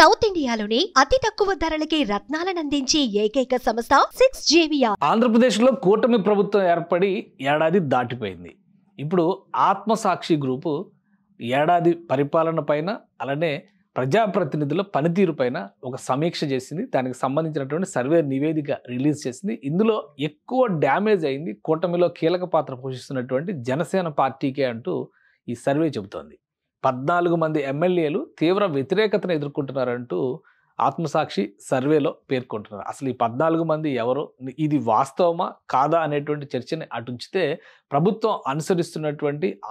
South ఇండియాలోనే అతి తక్కువ ధరలకి రత్నాలనందించే ఏకైక సంస్థ 6JVR. ఆంధ్రప్రదేశ్లో కూటమి ప్రభుత్వం ఏర్పడి ఏడాది దాటిపోయింది. ఇప్పుడు ఆత్మసాక్షి గ్రూపు ఏడాది పరిపాలన పైన అలానే ప్రజాప్రతినిధుల పనితీరు పైన ఒక సమీక్ష చేసింది. దానికి సంబంధించినటువంటి సర్వే నివేదిక రిలీజ్ చేసింది. ఇందులో ఎక్కువ డ్యామేజ్ అయింది కూటమిలో కీలక పాత్ర పోషిస్తున్నటువంటి జనసేన పార్టీకే అంటూ ఈ సర్వే చెబుతోంది. 14 మంది ఎమ్మెల్యేలు తీవ్ర వ్యతిరేకతను ఎదుర్కొంటున్నారంటూ ఆత్మసాక్షి సర్వేలో పేర్కొంటున్నారు. అసలు ఈ 14 మంది ఎవరు, ఇది వాస్తవమా కాదా అనేటువంటి చర్చని అటుంచితే ప్రభుత్వం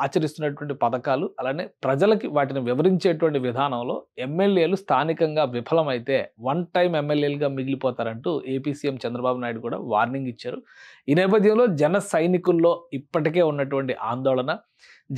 ఆచరిస్తున్నటువంటి పథకాలు అలానే ప్రజలకి వాటిని వివరించేటువంటి విధానంలో ఎమ్మెల్యేలు స్థానికంగా విఫలమైతే వన్ టైం ఎమ్మెల్యేలుగా మిగిలిపోతారంటూ ఏపీ సీఎం చంద్రబాబు నాయుడు కూడా వార్నింగ్ ఇచ్చారు. ఈ నేపథ్యంలో జన సైనికుల్లో ఇప్పటికే ఉన్నటువంటి ఆందోళన,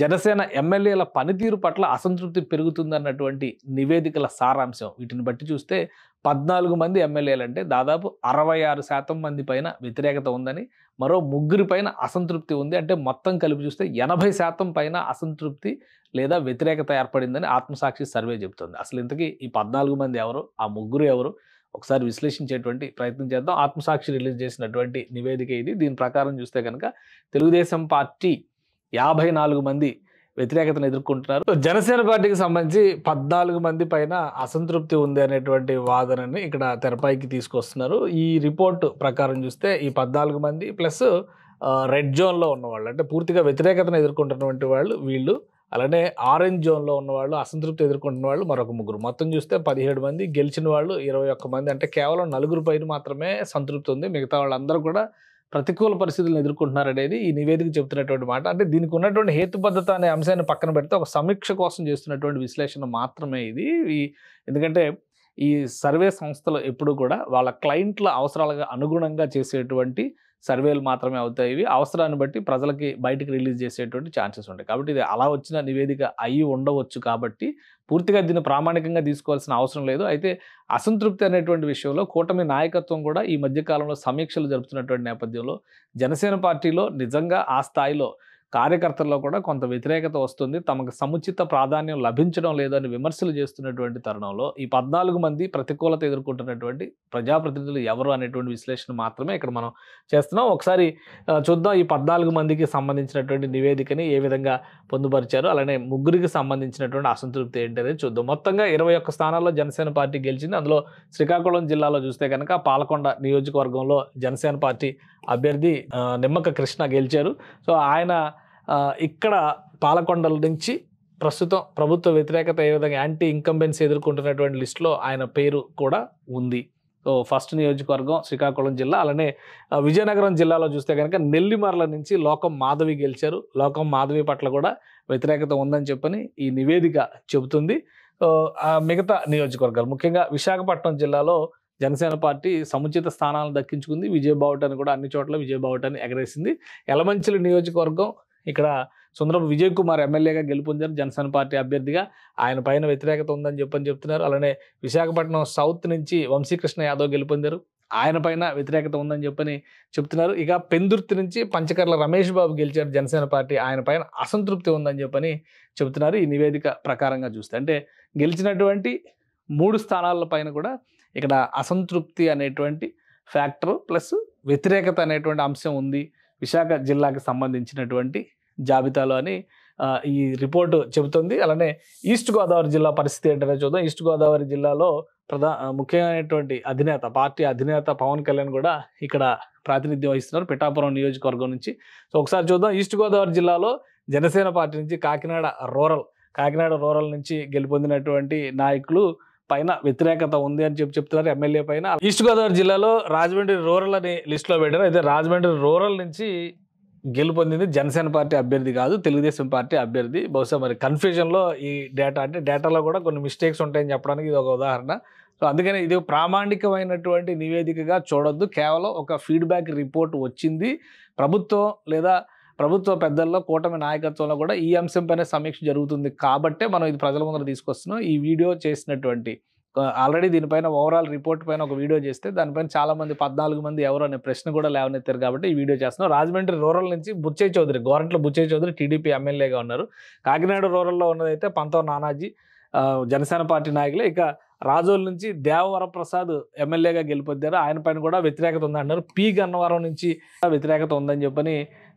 జనసేన ఎమ్మెల్యేల పనితీరు పట్ల అసంతృప్తి పెరుగుతుందన్నటువంటి నివేదికల సారాంశం, వీటిని బట్టి చూస్తే 14 మంది ఎమ్మెల్యేలు అంటే దాదాపు 66% మంది పైన వ్యతిరేకత ఉందని, మరో 3 పైన అసంతృప్తి ఉంది. అంటే మొత్తం కలిపి చూస్తే 80% పైన అసంతృప్తి లేదా వ్యతిరేకత ఏర్పడిందని ఆత్మసాక్షి సర్వే చెబుతుంది. అసలు ఇంతకీ ఈ 14 మంది ఎవరు, ఆ 3 ఎవరు, ఒకసారి విశ్లేషించేటువంటి ప్రయత్నం చేద్దాం. ఆత్మసాక్షి రిలీజ్ చేసినటువంటి నివేదిక ఇది. దీని ప్రకారం చూస్తే కనుక తెలుగుదేశం పార్టీ 54 మంది వ్యతిరేకతను ఎదుర్కొంటున్నారు. జనసేన పార్టీకి సంబంధించి 14 మంది పైన అసంతృప్తి ఉంది అనేటువంటి వాదనని ఇక్కడ తెరపైకి తీసుకొస్తున్నారు. ఈ రిపోర్ట్ ప్రకారం చూస్తే ఈ 14 మంది ప్లస్ రెడ్ జోన్లో ఉన్నవాళ్ళు, అంటే పూర్తిగా వ్యతిరేకతను ఎదుర్కొంటున్నటువంటి వాళ్ళు వీళ్ళు, అలానే ఆరెంజ్ జోన్లో ఉన్నవాళ్ళు, అసంతృప్తి ఎదుర్కొంటున్న వాళ్ళు మరొక 3. మొత్తం చూస్తే 17 మంది, గెలిచిన వాళ్ళు 21 మంది. అంటే కేవలం 4 పైన మాత్రమే సంతృప్తి ఉంది. మిగతా వాళ్ళందరూ కూడా ప్రతికూల పరిస్థితులను ఎదుర్కొంటున్నారు అనేది ఈ నివేదిక చెబుతున్నటువంటి మాట. అంటే దీనికి ఉన్నటువంటి హేతుబద్ధత అనే అంశాన్ని పక్కన పెడితే ఒక సమీక్ష కోసం చేస్తున్నటువంటి విశ్లేషణ మాత్రమే ఇది. ఎందుకంటే ఈ సర్వే సంస్థలు ఎప్పుడు కూడా వాళ్ళ క్లయింట్ల అవసరాలకు అనుగుణంగా చేసేటువంటి సర్వేలు మాత్రమే అవుతాయి. ఇవి అవసరాన్ని బట్టి ప్రజలకి బయటికి రిలీజ్ చేసేటువంటి ఛాన్సెస్ ఉంటాయి. కాబట్టి ఇది అలా వచ్చిన నివేదిక అయి ఉండవచ్చు. కాబట్టి పూర్తిగా దీన్ని ప్రామాణికంగా తీసుకోవాల్సిన అవసరం లేదు. అయితే అసంతృప్తి అనేటువంటి విషయంలో కూటమి నాయకత్వం కూడా ఈ మధ్యకాలంలో సమీక్షలు జరుపుతున్నటువంటి నేపథ్యంలో జనసేన పార్టీలో నిజంగా ఆ స్థాయిలో కార్యకర్తల్లో కూడా కొంత వ్యతిరేకత వస్తుంది, తమకు సముచిత ప్రాధాన్యం లభించడం లేదని విమర్శలు చేస్తున్నటువంటి తరుణంలో ఈ 14 మంది ప్రతికూలత ఎదుర్కొంటున్నటువంటి ప్రజాప్రతినిధులు ఎవరు అనేటువంటి విశ్లేషణ మాత్రమే ఇక్కడ మనం చేస్తున్నాం. ఒకసారి చూద్దాం ఈ 14 మందికి సంబంధించినటువంటి నివేదికని ఏ విధంగా పొందుపరిచారు, అలానే 3కి సంబంధించినటువంటి అసంతృప్తి ఏంటి అనేది చూద్దాం. మొత్తంగా 21 స్థానాల్లో జనసేన పార్టీ గెలిచింది. అందులో శ్రీకాకుళం జిల్లాలో చూస్తే కనుక పాలకొండ నియోజకవర్గంలో జనసేన పార్టీ అభ్యర్థి నిమ్మక కృష్ణ గెలిచారు. సో ఆయన ఇక్కడ పాలకొండల నుంచి ప్రస్తుతం ప్రభుత్వ వ్యతిరేకత ఏ విధంగా యాంటీ ఇంకంబెన్సీ ఎదుర్కొంటున్నటువంటి లిస్టులో ఆయన పేరు కూడా ఉంది. సో ఫస్ట్ నియోజకవర్గం శ్రీకాకుళం జిల్లా. అలానే విజయనగరం జిల్లాలో చూస్తే కనుక నెల్లిమర్ల నుంచి లోకం మాధవి గెలిచారు. లోకం మాధవి పట్ల కూడా వ్యతిరేకత ఉందని చెప్పని ఈ నివేదిక చెబుతుంది. సో మిగతా నియోజకవర్గాలు ముఖ్యంగా విశాఖపట్నం జిల్లాలో జనసేన పార్టీ సముచిత స్థానాలను దక్కించుకుంది. విజయబావుటాన్ని కూడా అన్ని చోట్ల విజయబావుటాన్ని ఎగరేసింది. యలమంచిలి నియోజకవర్గం ఇక్కడ సుందరపు విజయ్ కుమార్ ఎమ్మెల్యేగా గెలుపొందారు జనసేన పార్టీ అభ్యర్థిగా. ఆయన పైన వ్యతిరేకత ఉందని చెప్తున్నారు. అలానే విశాఖపట్నం సౌత్ నుంచి వంశీకృష్ణ యాదవ్ గెలుపొందారు, ఆయన పైన వ్యతిరేకత ఉందని చెప్తున్నారు. ఇక పెందుర్తి నుంచి పంచకర్ల రమేష్ బాబు గెలిచారు జనసేన పార్టీ, ఆయన పైన అసంతృప్తి ఉందని చెప్తున్నారు ఈ నివేదిక ప్రకారంగా చూస్తే. అంటే గెలిచినటువంటి 3 స్థానాల పైన కూడా ఇక్కడ అసంతృప్తి అనేటువంటి ఫ్యాక్టర్ ప్లస్ వ్యతిరేకత అనేటువంటి అంశం ఉంది విశాఖ జిల్లాకి సంబంధించినటువంటి జాబితాలో అని ఈ రిపోర్టు చెబుతుంది. అలానే ఈస్ట్ గోదావరి జిల్లా పరిస్థితి ఏంటనే చూద్దాం. ఈస్ట్ గోదావరి జిల్లాలో ముఖ్యమైనటువంటి పార్టీ అధినేత పవన్ కళ్యాణ్ కూడా ఇక్కడ ప్రాతినిధ్యం వహిస్తున్నారు పిఠాపురం నియోజకవర్గం నుంచి. సో ఒకసారి చూద్దాం. ఈస్ట్ గోదావరి జిల్లాలో జనసేన పార్టీ నుంచి కాకినాడ రూరల్ నుంచి గెలుపొందినటువంటి నాయకులు పైన వ్యతిరేకత ఉంది అని చెప్తున్నారు ఎమ్మెల్యే పైన. ఈస్ట్ గోదావరి జిల్లాలో రాజమండ్రి రూరల్ అని లిస్టులో పెట్టారు. అయితే రాజమండ్రి రూరల్ నుంచి గెలుపొందింది జనసేన పార్టీ అభ్యర్థి కాదు, తెలుగుదేశం పార్టీ అభ్యర్థి. బహుశా మరి కన్ఫ్యూజన్లో ఈ డేటాలో కూడా కొన్ని మిస్టేక్స్ ఉంటాయని చెప్పడానికి ఇది ఒక ఉదాహరణ. సో అందుకని ఇది ప్రామాణికమైనటువంటి నివేదికగా చూడొద్దు. కేవలం ఒక ఫీడ్బ్యాక్ రిపోర్ట్ వచ్చింది. ప్రభుత్వ పెద్దల్లో కూటమి నాయకత్వంలో కూడా ఈ అంశంపైన సమీక్ష జరుగుతుంది కాబట్టే మనం ఇది ప్రజల ముందర తీసుకొస్తున్నాం. ఈ వీడియో చేసినటువంటి ఆల్రెడీ దీనిపైన ఓవరాల్ రిపోర్ట్ పైన ఒక వీడియో చేస్తే దానిపైన చాలామంది 14 మంది ఎవరు అనే ప్రశ్న కూడా లేవనెత్తారు కాబట్టి ఈ వీడియో చేస్తున్నాం. రాజమండ్రి రూరల్ నుంచి గోరంట్ల బుచ్చయ్య చౌదరి టీడీపీ ఎమ్మెల్యేగా ఉన్నారు. కాకినాడ రూరల్లో ఉన్నదైతే పంతో నానాజీ జనసేన పార్టీ నాయకులే. ఇక రాజోల్ నుంచి దేవవరప్రసాద్ ఎమ్మెల్యేగా గెలుపొందారు. ఆయన పైన కూడా వ్యతిరేకత ఉందంటున్నారు. పి గన్నవరం నుంచి వ్యతిరేకత ఉందని చెప్పని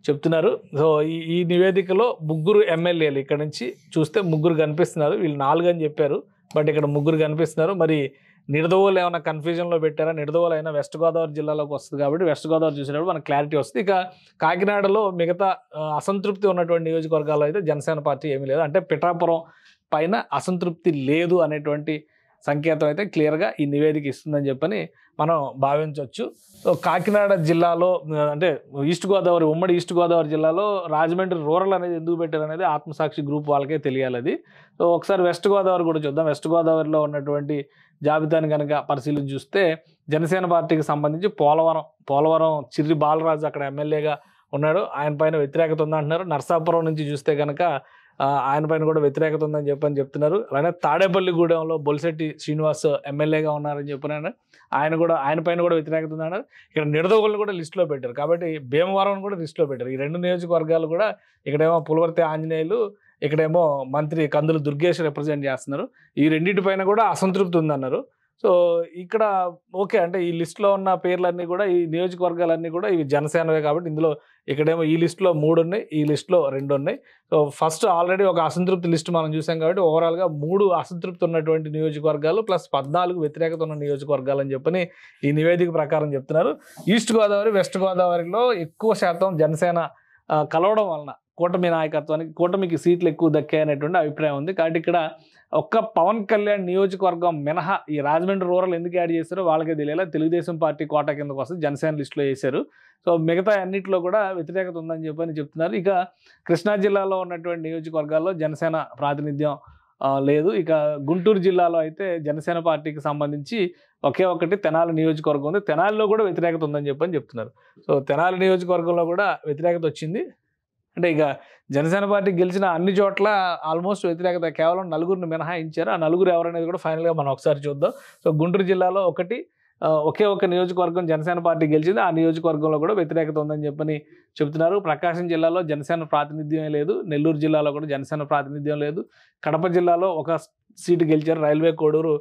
చెప్తున్నారు. సో ఈ నివేదికలో ముగ్గురు ఎమ్మెల్యేలు ఇక్కడ నుంచి చూస్తే ముగ్గురు కనిపిస్తున్నారు. వీళ్ళు 4 అని చెప్పారు, బట్ ఇక్కడ ముగ్గురు కనిపిస్తున్నారు. మరి నిడదవోలు ఏమైనా కన్ఫ్యూజన్లో పెట్టారా? నిడదవోలు అయినా వెస్ట్ గోదావరి జిల్లాలోకి వస్తుంది కాబట్టి వెస్ట్ గోదావరి చూసినప్పుడు మనకు క్లారిటీ వస్తుంది. ఇక కాకినాడలో మిగతా అసంతృప్తి ఉన్నటువంటి నియోజకవర్గాల్లో అయితే జనసేన పార్టీ ఏమీ లేదు. అంటే పిఠాపురం పైన అసంతృప్తి లేదు అనేటువంటి సంకేతం అయితే క్లియర్గా ఈ నివేదిక ఇస్తుందని చెప్పని మనం భావించవచ్చు. సో కాకినాడ జిల్లాలో అంటే ఈస్ట్ గోదావరి ఉమ్మడి ఈస్ట్ గోదావరి జిల్లాలో రాజమండ్రి రూరల్ అనేది ఎందుకు పెట్టారు అనేది ఆత్మసాక్షి గ్రూప్ వాళ్ళకే తెలియాలి అది. సో ఒకసారి వెస్ట్ గోదావరి కూడా చూద్దాం. వెస్ట్ గోదావరిలో ఉన్నటువంటి జాబితాని కనుక పరిశీలించి చూస్తే జనసేన పార్టీకి సంబంధించి పోలవరం చిర్రి బాలరాజు అక్కడ ఎమ్మెల్యేగా ఉన్నాడు. ఆయన పైన వ్యతిరేకత ఉందంటున్నారు. నర్సాపురం నుంచి చూస్తే కనుక ఆయన పైన కూడా వ్యతిరేకత ఉందని చెప్తున్నారు. అలానే తాడేపల్లిగూడెంలో బొలిశెట్టి శ్రీనివాస్ ఎమ్మెల్యేగా ఉన్నారని చెప్పినారు. ఆయన పైన కూడా వ్యతిరేకత ఉందన్నారు. ఇక్కడ నిడదవోలు కూడా లిస్టులో పెట్టారు. కాబట్టి భీమవరం కూడా లిస్టులో పెట్టారు. ఈ 2 నియోజకవర్గాలు కూడా ఇక్కడేమో పులవర్తి ఆంజనేయులు, ఇక్కడేమో మంత్రి కందులు దుర్గేష్ రిప్రజెంట్ చేస్తున్నారు. ఈ రెండింటిపైన కూడా అసంతృప్తి ఉందన్నారు. సో ఇక్కడ ఓకే, అంటే ఈ లిస్టులో ఉన్న పేర్లన్నీ కూడా ఈ నియోజకవర్గాలన్నీ కూడా ఇవి జనసేనవే కాబట్టి ఇందులో ఇక్కడేమో ఈ లిస్టులో 3 ఉన్నాయి, ఈ లిస్టులో 2 ఉన్నాయి. సో ఫస్ట్ ఆల్రెడీ ఒక అసంతృప్తి లిస్ట్ మనం చూసాం కాబట్టి ఓవరాల్గా 3 అసంతృప్తి ఉన్నటువంటి నియోజకవర్గాలు ప్లస్ 14 వ్యతిరేకత ఉన్న నియోజకవర్గాలు అని చెప్పని ఈ నివేదిక ప్రకారం చెప్తున్నారు. ఈస్ట్ గోదావరి వెస్ట్ గోదావరిలో ఎక్కువ శాతం జనసేన కలవడం వలన కూటమికి సీట్లు ఎక్కువ దక్కాయనేటువంటి అభిప్రాయం ఉంది. కాబట్టి ఇక్కడ ఒక్క పవన్ కళ్యాణ్ నియోజకవర్గం మినహా ఈ రాజమండ్రి రూరల్ ఎందుకు యాడ్ చేశారో వాళ్ళకే తెలియాలి. తెలుగుదేశం పార్టీ కోట కిందకు వస్తే జనసేన లిస్టులో వేశారు. సో మిగతా అన్నింటిలో కూడా వ్యతిరేకత ఉందని చెప్పని చెప్తున్నారు. ఇక కృష్ణా జిల్లాలో ఉన్నటువంటి నియోజకవర్గాల్లో జనసేన ప్రాతినిధ్యం లేదు. ఇక గుంటూరు జిల్లాలో అయితే జనసేన పార్టీకి సంబంధించి ఒకే ఒకటి తెనాలి నియోజకవర్గం ఉంది. తెనాలిలో కూడా వ్యతిరేకత ఉందని చెప్పని చెప్తున్నారు. సో తెనాలి నియోజకవర్గంలో కూడా వ్యతిరేకత వచ్చింది. అంటే ఇక జనసేన పార్టీ గెలిచిన అన్ని చోట్ల ఆల్మోస్ట్ వ్యతిరేకత, కేవలం 4 మినహాయించారు. ఆ 4 ఎవరనేది కూడా ఫైనల్గా మనం ఒకసారి చూద్దాం. సో గుంటూరు జిల్లాలో ఒకే ఒక నియోజకవర్గం జనసేన పార్టీ గెలిచింది. ఆ నియోజకవర్గంలో కూడా వ్యతిరేకత ఉందని చెప్పని చెప్తున్నారు. ప్రకాశం జిల్లాలో జనసేన ప్రాతినిధ్యమే లేదు. నెల్లూరు జిల్లాలో కూడా జనసేన ప్రాతినిధ్యం లేదు. కడప జిల్లాలో ఒక సీటు గెలిచారు, రైల్వే కోడూరు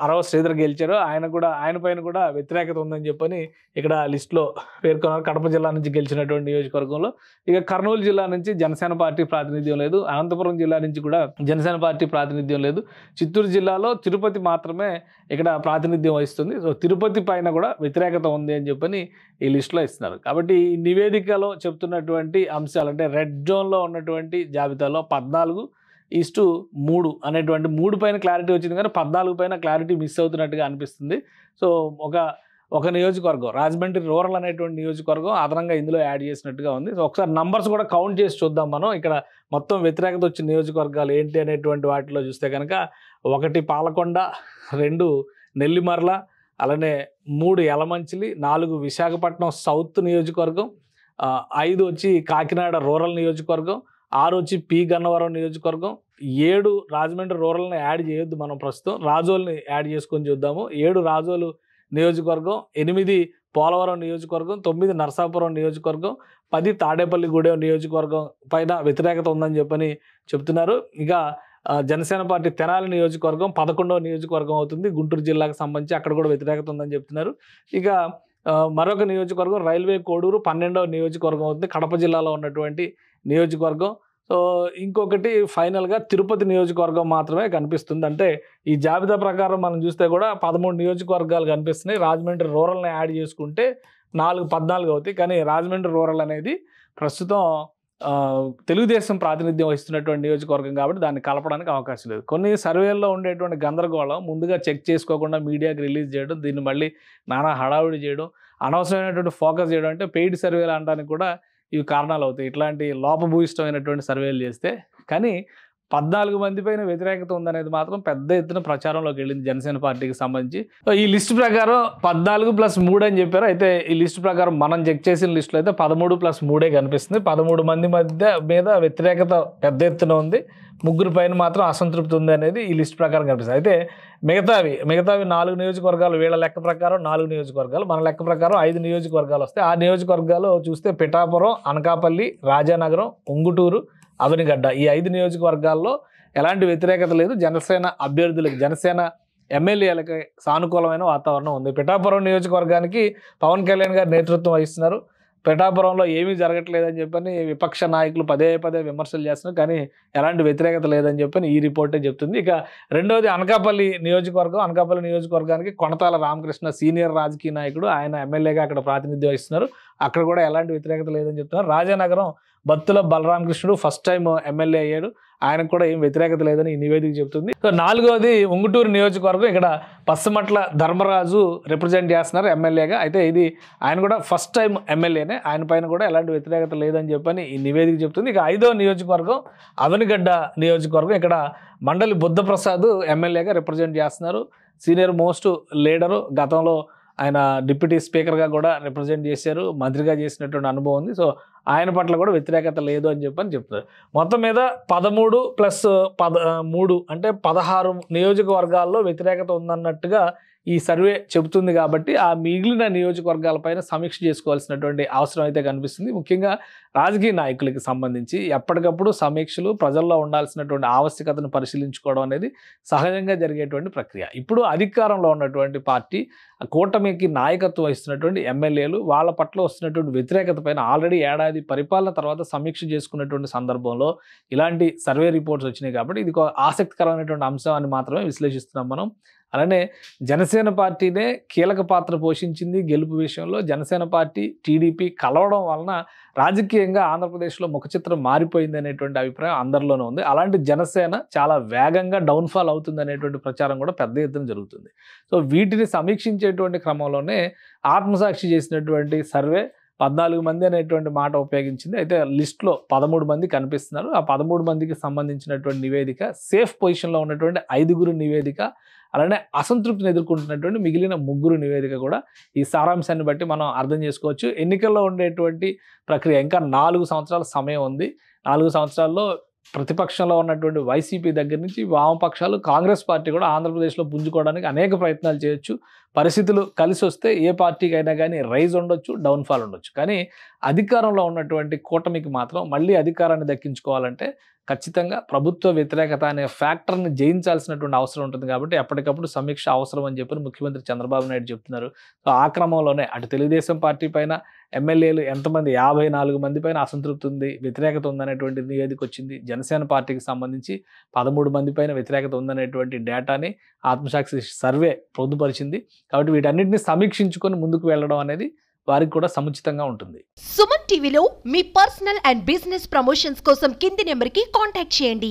అరవ శ్రీధర్ గెలిచారు. ఆయన పైన కూడా వ్యతిరేకత ఉందని చెప్పని ఇక్కడ లిస్టులో పేర్కొన్నారు. కడప జిల్లా నుంచి గెలిచినటువంటి నియోజకవర్గంలో. ఇక కర్నూలు జిల్లా నుంచి జనసేన పార్టీ ప్రాతినిధ్యం లేదు. అనంతపురం జిల్లా నుంచి కూడా జనసేన పార్టీ ప్రాతినిధ్యం లేదు. చిత్తూరు జిల్లాలో తిరుపతి మాత్రమే ఇక్కడ ప్రాతినిధ్యం వహిస్తుంది. సో తిరుపతి పైన కూడా వ్యతిరేకత ఉంది అని చెప్పని ఈ లిస్టులో ఇస్తున్నారు. కాబట్టి ఈ నివేదికలో చెప్తున్నటువంటి అంశాలు అంటే రెడ్ జోన్లో ఉన్నటువంటి జాబితాలో 14:3 అనేటువంటి 3 పైన క్లారిటీ వచ్చింది, కానీ 14 పైన క్లారిటీ మిస్ అవుతున్నట్టుగా అనిపిస్తుంది. సో ఒక నియోజకవర్గం రాజమండ్రి రూరల్ అనేటువంటి నియోజకవర్గం అదనంగా ఇందులో యాడ్ చేసినట్టుగా ఉంది. సో ఒకసారి నంబర్స్ కూడా కౌంట్ చేసి చూద్దాం మనం. ఇక్కడ మొత్తం వ్యతిరేకత వచ్చిన నియోజకవర్గాలు ఏంటి అనేటువంటి వాటిలో చూస్తే కనుక 1 పాలకొండ, 2 నెల్లిమర్ల, అలానే 3 యలమంచిలి, 4 విశాఖపట్నం సౌత్ నియోజకవర్గం, 5 వచ్చి కాకినాడ రూరల్ నియోజకవర్గం, 6 వచ్చి పి గన్నవరం నియోజకవర్గం, 7 రాజమండ్రి రూరల్ని యాడ్ చేయొద్దు మనం ప్రస్తుతం, రాజోల్ని యాడ్ చేసుకొని చూద్దాము. 7 రాజోలు నియోజకవర్గం, 8 పోలవరం నియోజకవర్గం, 9 నరసాపురం నియోజకవర్గం, 10 తాడేపల్లిగూడెం నియోజకవర్గం పైన వ్యతిరేకత ఉందని చెప్పని చెప్తున్నారు. ఇక జనసేన పార్టీ తెనాలి నియోజకవర్గం 11వ నియోజకవర్గం అవుతుంది గుంటూరు జిల్లాకు సంబంధించి, అక్కడ కూడా వ్యతిరేకత ఉందని చెప్తున్నారు. ఇక మరొక నియోజకవర్గం రైల్వే కోడూరు 12వ నియోజకవర్గం అవుతుంది కడప జిల్లాలో ఉన్నటువంటి నియోజకవర్గం. సో ఇంకొకటి ఫైనల్గా తిరుపతి నియోజకవర్గం మాత్రమే కనిపిస్తుంది. అంటే ఈ జాబితా ప్రకారం మనం చూస్తే కూడా 13 నియోజకవర్గాలు కనిపిస్తున్నాయి. రాజమండ్రి రూరల్ని యాడ్ చేసుకుంటే 14 అవుతాయి. కానీ రాజమండ్రి రూరల్ అనేది ప్రస్తుతం తెలుగుదేశం ప్రాతినిధ్యం వహిస్తున్నటువంటి నియోజకవర్గం కాబట్టి దాన్ని కలపడానికి అవకాశం లేదు. కొన్ని సర్వేల్లో ఉండేటువంటి గందరగోళం ముందుగా చెక్ చేసుకోకుండా మీడియాకి రిలీజ్ చేయడం, దీన్ని మళ్ళీ నానా హడావుడి చేయడం, అనవసరమైనటువంటి ఫోకస్ చేయడం, అంటే పెయిడ్ సర్వేలు అనడానికి కూడా ఇవి కారణాలు అవుతాయి ఇట్లాంటి లోపభూయిష్టమైనటువంటి సర్వేలు చేస్తే. కానీ 14 మంది పైన వ్యతిరేకత ఉందనేది మాత్రం పెద్ద ఎత్తున ప్రచారంలోకి వెళ్ళింది జనసేన పార్టీకి సంబంధించి. ఈ లిస్ట్ ప్రకారం 14+3 అని చెప్పారు. అయితే ఈ లిస్ట్ ప్రకారం మనం చెక్ చేసిన లిస్టులో అయితే 13+3 కనిపిస్తుంది. 13 మంది మీద వ్యతిరేకత పెద్ద ఎత్తున ఉంది, 3 పైన మాత్రం అసంతృప్తి ఉంది అనేది ఈ లిస్ట్ ప్రకారం కనిపిస్తుంది. అయితే మిగతావి 4 నియోజకవర్గాలు, వీళ్ళ లెక్క ప్రకారం 4 నియోజకవర్గాలు, మన లెక్క ప్రకారం 5 నియోజకవర్గాలు వస్తాయి. ఆ నియోజకవర్గాలు చూస్తే పిఠాపురం, అనకాపల్లి, రాజానగరం, ఉంగుటూరు, అవనిగడ్డ ఈ 5 నియోజకవర్గాల్లో ఎలాంటి వ్యతిరేకత లేదు. జనసేన అభ్యర్థులకు, జనసేన ఎమ్మెల్యేలకి సానుకూలమైన వాతావరణం ఉంది. పిఠాపురం నియోజకవర్గానికి పవన్ కళ్యాణ్ గారు నేతృత్వం వహిస్తున్నారు. పిఠాపురంలో ఏమీ జరగట్లేదని చెప్పని విపక్ష నాయకులు పదే పదే విమర్శలు చేస్తున్నారు, కానీ ఎలాంటి వ్యతిరేకత లేదని చెప్పని ఈ రిపోర్టే చెప్తుంది. ఇక రెండవది అనకాపల్లి నియోజకవర్గం. అనకాపల్లి నియోజకవర్గానికి కొణతాల రామకృష్ణ సీనియర్ రాజకీయ నాయకుడు, ఆయన ఎమ్మెల్యేగా అక్కడ ప్రాతినిధ్యం వహిస్తున్నారు. అక్కడ కూడా ఎలాంటి వ్యతిరేకత లేదని చెప్తున్నారు. Rajanagaram Bathula Balaramakrishnudu first time MLA అయ్యాడు, ఆయనకు కూడా ఏం వ్యతిరేకత లేదని ఈ నివేదిక చెబుతుంది. సో నాలుగవది ఉంగుటూరు నియోజకవర్గం. ఇక్కడ పచ్చమట్ల ధర్మరాజు రిప్రజెంట్ చేస్తున్నారు ఎమ్మెల్యేగా. అయితే ఇది ఆయన కూడా ఫస్ట్ టైం ఎమ్మెల్యేనే, ఆయన పైన కూడా ఎలాంటి వ్యతిరేకత లేదని చెప్పని ఈ నివేదిక చెబుతుంది. ఇక 5వ నియోజకవర్గం అవనిగడ్డ నియోజకవర్గం. ఇక్కడ మండలి బుద్ధప్రసాద్ ఎమ్మెల్యేగా రిప్రజెంట్ చేస్తున్నారు. సీనియర్ మోస్ట్ లీడరు, గతంలో ఆయన డిప్యూటీ స్పీకర్గా కూడా రిప్రజెంట్ చేశారు, మంత్రిగా చేసినటువంటి అనుభవం ఉంది. సో ఆయన పట్ల కూడా వ్యతిరేకత లేదు అని చెప్పని చెప్తారు. మొత్తం మీద 13+3 అంటే 16 నియోజకవర్గాల్లో వ్యతిరేకత ఉందన్నట్టుగా ఈ సర్వే చెబుతుంది. కాబట్టి ఆ మిగిలిన నియోజకవర్గాలపైన సమీక్ష చేసుకోవాల్సినటువంటి అవసరం అయితే కనిపిస్తుంది. ముఖ్యంగా రాజకీయ నాయకులకి సంబంధించి ఎప్పటికప్పుడు సమీక్షలు, ప్రజల్లో ఉండాల్సినటువంటి ఆవశ్యకతను పరిశీలించుకోవడం అనేది సహజంగా జరిగేటువంటి ప్రక్రియ. ఇప్పుడు అధికారంలో ఉన్నటువంటి పార్టీ, కూటమికి నాయకత్వం వహిస్తున్నటువంటి ఎమ్మెల్యేలు వాళ్ళ పట్ల వస్తున్నటువంటి వ్యతిరేకత పైన ఆల్రెడీ ఏడాది పరిపాలన తర్వాత సమీక్ష చేసుకున్నటువంటి సందర్భంలో ఇలాంటి సర్వే రిపోర్ట్స్ వచ్చినాయి. కాబట్టి ఇది ఒక ఆసక్తికరమైనటువంటి అంశం అని మాత్రమే విశ్లేషిస్తున్నాం మనం. అలానే జనసేన పార్టీనే కీలక పాత్ర పోషించింది గెలుపు విషయంలో. జనసేన పార్టీ టీడీపీ కలవడం వలన రాజకీయంగా ఆంధ్రప్రదేశ్లో ముఖచిత్రం మారిపోయింది అనేటువంటి అభిప్రాయం అందరిలోనూ ఉంది. అలాంటి జనసేన చాలా వేగంగా డౌన్ఫాల్ అవుతుంది అనేటువంటి ప్రచారం కూడా పెద్ద ఎత్తున జరుగుతుంది. సో వీటిని సమీక్షించేటువంటి క్రమంలోనే ఆత్మసాక్షి చేసినటువంటి సర్వే 14 మంది అనేటువంటి మాట ఉపయోగించింది. అయితే లిస్ట్లో 13 మంది కనిపిస్తున్నారు. ఆ 13 మందికి సంబంధించినటువంటి నివేదిక, సేఫ్ పొజిషన్లో ఉన్నటువంటి 5గురు నివేదిక, అలానే అసంతృప్తిని ఎదుర్కొంటున్నటువంటి మిగిలిన 3 నివేదిక కూడా ఈ సారాంశాన్ని బట్టి మనం అర్థం చేసుకోవచ్చు. ఎన్నికల్లో ఉండేటువంటి ప్రక్రియ ఇంకా 4 సంవత్సరాల సమయం ఉంది. 4 సంవత్సరాల్లో ప్రతిపక్షంలో ఉన్నటువంటి వైసీపీ దగ్గర నుంచి వామపక్షాలు, కాంగ్రెస్ పార్టీ కూడా ఆంధ్రప్రదేశ్లో పుంజుకోవడానికి అనేక ప్రయత్నాలు చేయొచ్చు. పరిస్థితులు కలిసి వస్తే ఏ పార్టీకి అయినా కానీ రైజ్ ఉండొచ్చు, డౌన్ఫాల్ ఉండొచ్చు. కానీ అధికారంలో ఉన్నటువంటి కూటమికి మాత్రం మళ్ళీ అధికారాన్ని దక్కించుకోవాలంటే ఖచ్చితంగా ప్రభుత్వ వ్యతిరేకత అనే ఫ్యాక్టర్ని జయించాల్సినటువంటి అవసరం ఉంటుంది. కాబట్టి ఎప్పటికప్పుడు సమీక్ష అవసరం అని చెప్పి ముఖ్యమంత్రి చంద్రబాబు నాయుడు చెప్తున్నారు. సో ఆ క్రమంలోనే అటు తెలుగుదేశం పార్టీ పైన ఎమ్మెల్యేలు ఎంతమంది, 54 మంది పైన అసంతృప్తి ఉంది, వ్యతిరేకత ఉందనేటువంటి నివేదిక వచ్చింది. జనసేన పార్టీకి సంబంధించి 13 మంది పైన వ్యతిరేకత ఉందనేటువంటి డేటాని ఆత్మసాక్షి సర్వే పొందుపరిచింది. కాబట్టి వీటన్నిటిని సమీక్షించుకొని ముందుకు వెళ్ళడం అనేది వారికి కూడా సముచితంగా ఉంటుంది. సుమన్ టీవీలో మీ పర్సనల్ అండ్ బిజినెస్ ప్రమోషన్స్ కోసం కింది నెంబర్కి కాంటాక్ట్ చేయండి.